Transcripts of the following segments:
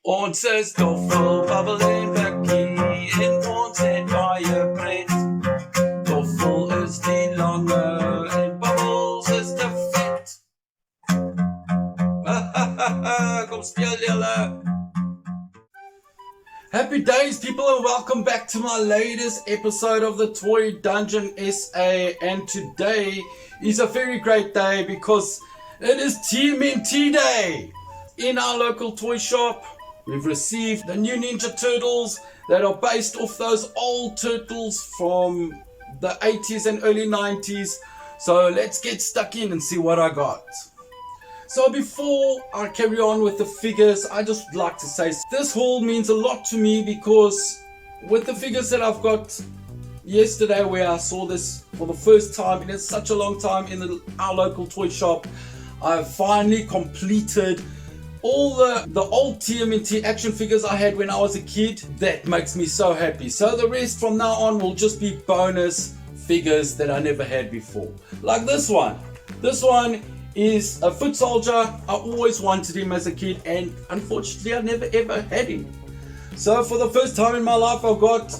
Ons is toffel, babbel en bikkie en ons het baie pret. Toffel is die lange en babbels is te vet. Kom speel julle. Happy days people and welcome back to my latest episode of the Toy Dungeon SA, and today is a very great day because it is TMNT day. In our local toy shop, we've received the new Ninja Turtles that are based off those old turtles from the 80s and early 90s. So let's get stuck in and see what I got. So before I carry on with the figures, I just would like to say this haul means a lot to me because with the figures that I've got yesterday, where I saw this for the first time in such a long time in our local toy shop, I've finally completed all the old TMNT action figures I had when I was a kid. That makes me so happy. So the rest from now on will just be bonus figures that I never had before. Like this one. This one is a foot soldier. I always wanted him as a kid and unfortunately I never ever had him. So for the first time in my life I've got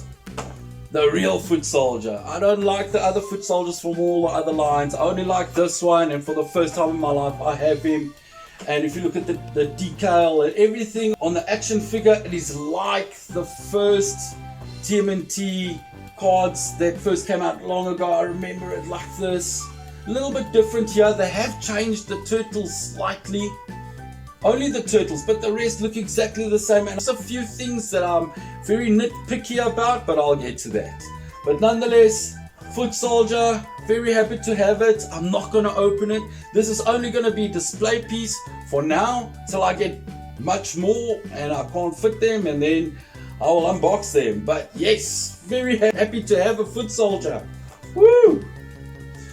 the real foot soldier. I don't like the other foot soldiers from all the other lines. I only like this one, and for the first time in my life I have him. And if you look at the decal and everything on the action figure, it is like the first TMNT cards that first came out long ago. I remember it like this. A little bit different here. They have changed the turtles slightly. Only the turtles, but the rest look exactly the same. And there's a few things that I'm very nitpicky about, but I'll get to that. But nonetheless, foot soldier, very happy to have it. I'm not going to open it. This is only going to be a display piece for now till I get much more and I can't fit them, and then I will unbox them. But yes, very happy to have a foot soldier. Woo!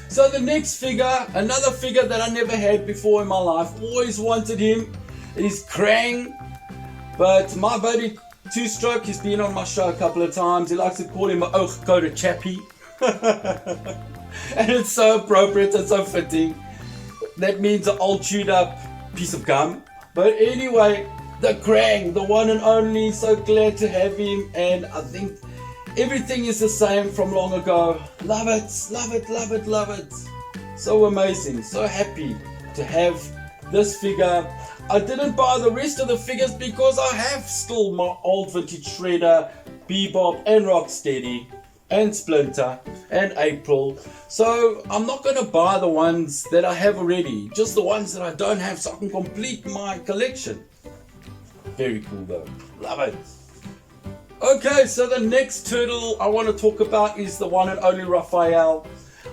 So the next figure, another figure that I never had before in my life, always wanted him. It is Krang, but my buddy Two Stroke, he's been on my show a couple of times. He likes to call him an oogkode chappie. And it's so appropriate and so fitting. That means an old chewed up piece of gum. But anyway, the Krang, the one and only, so glad to have him, and I think everything is the same from long ago. Love it, love it, love it, love it. So amazing, so happy to have this figure. I didn't buy the rest of the figures because I have still my old vintage Shredder, Bebop and Rocksteady and Splinter and April. So I'm not going to buy the ones that I have already, just the ones that I don't have, so I can complete my collection. Very cool though, love it. Okay, so the next turtle I want to talk about is the one and only Raphael.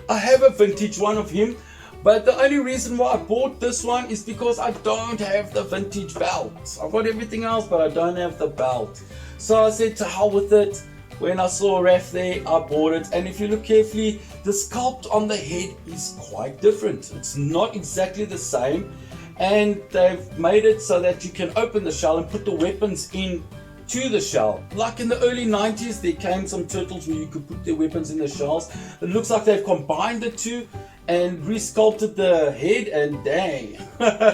I have a vintage one of him, but the only reason why I bought this one is because I don't have the vintage belt. I've got everything else, but I don't have the belt. So I said to hell with it. When I saw Raph there, I bought it. And if you look carefully, the sculpt on the head is quite different. It's not exactly the same. And they've made it so that you can open the shell and put the weapons in to the shell. Like in the early 90s, there came some turtles where you could put their weapons in the shells. It looks like they've combined the two and resculpted the head, and dang,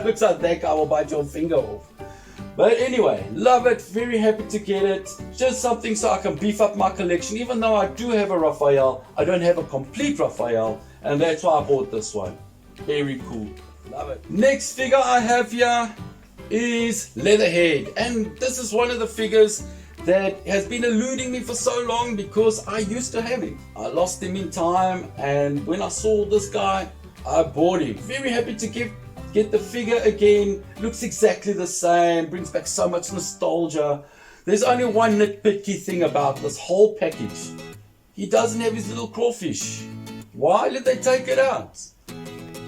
looks like that guy will bite your finger off. But anyway, love it, very happy to get it. Just something so I can beef up my collection. Even though I do have a Raphael, I don't have a complete Raphael, and that's why I bought this one. Very cool, love it. Next figure I have here is Leatherhead, and this is one of the figures that has been eluding me for so long because I used to have him. I lost him in time, and when I saw this guy, I bought him. Very happy to get the figure again. Looks exactly the same, brings back so much nostalgia. There's only one nitpicky thing about this whole package. He doesn't have his little crawfish. Why did they take it out?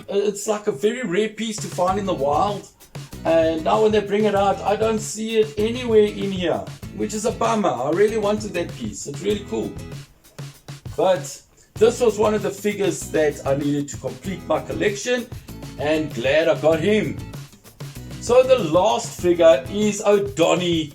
It's like a very rare piece to find in the wild. And now when they bring it out, I don't see it anywhere in here, which is a bummer. I really wanted that piece. It's really cool. But this was one of the figures that I needed to complete my collection, and glad I got him. So the last figure is O'Donnie.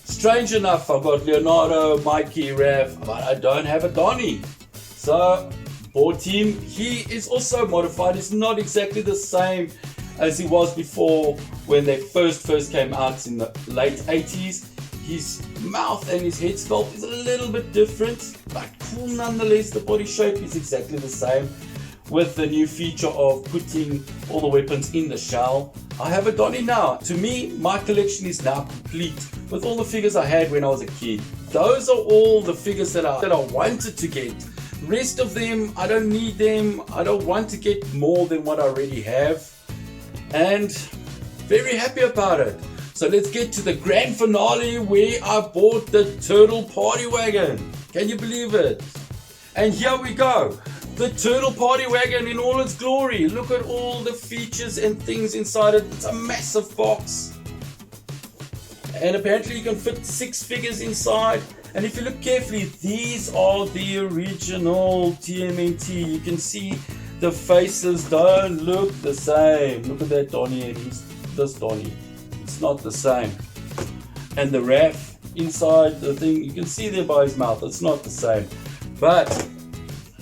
Strange enough, I've got Leonardo, Mikey, Raph, but I don't have a Donnie. So bought him. He is also modified. It's not exactly the same as he was before when they first came out in the late 80s. His mouth and his head sculpt is a little bit different, but cool nonetheless. The body shape is exactly the same, with the new feature of putting all the weapons in the shell. I have a Donnie now. To me, my collection is now complete with all the figures I had when I was a kid. Those are all the figures that I wanted to get. The rest of them, I don't need them. I don't want to get more than what I already have. And very happy about it. So let's get to the grand finale where I bought the Turtle Party Wagon. Can you believe it? And here we go. The Turtle Party Wagon in all its glory. Look at all the features and things inside it. It's a massive box. And apparently you can fit 6 figures inside. And if you look carefully, these are the original TMNT. You can see the faces don't look the same. Look at that Donnie and this Donnie. It's not the same. And the Raph inside the thing, you can see there by his mouth, it's not the same. But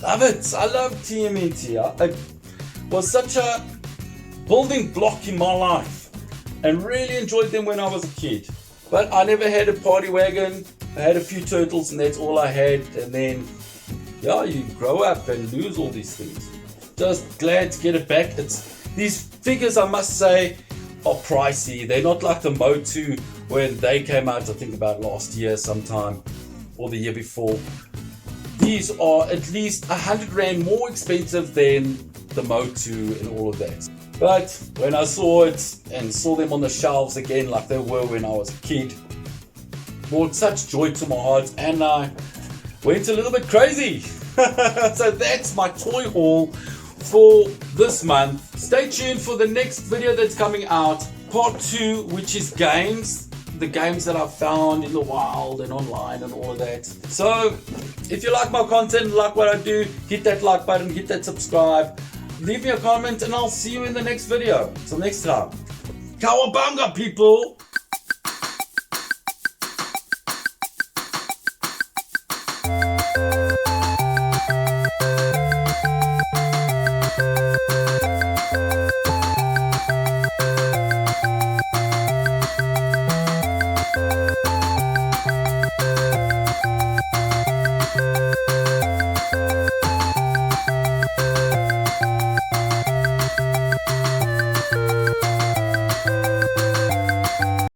love it. I love TMNT. It was such a building block in my life and really enjoyed them when I was a kid. But I never had a party wagon. I had a few turtles and that's all I had. And then, yeah, you grow up and lose all these things. Just glad to get it back. These figures, I must say, are pricey. They're not like the Motu when they came out, I think about last year sometime or the year before. These are at least 100 Rand more expensive than the Motu and all of that. But when I saw it and saw them on the shelves again like they were when I was a kid, brought such joy to my heart and I went a little bit crazy. So that's my toy haul for this month. Stay tuned for the next video that's coming out, part 2, which is games. The games that I found in the wild and online and all of that. So if you like my content, like what I do, hit that like button, hit that subscribe, leave me a comment and I'll see you in the next video. Till next time. Cowabunga, people!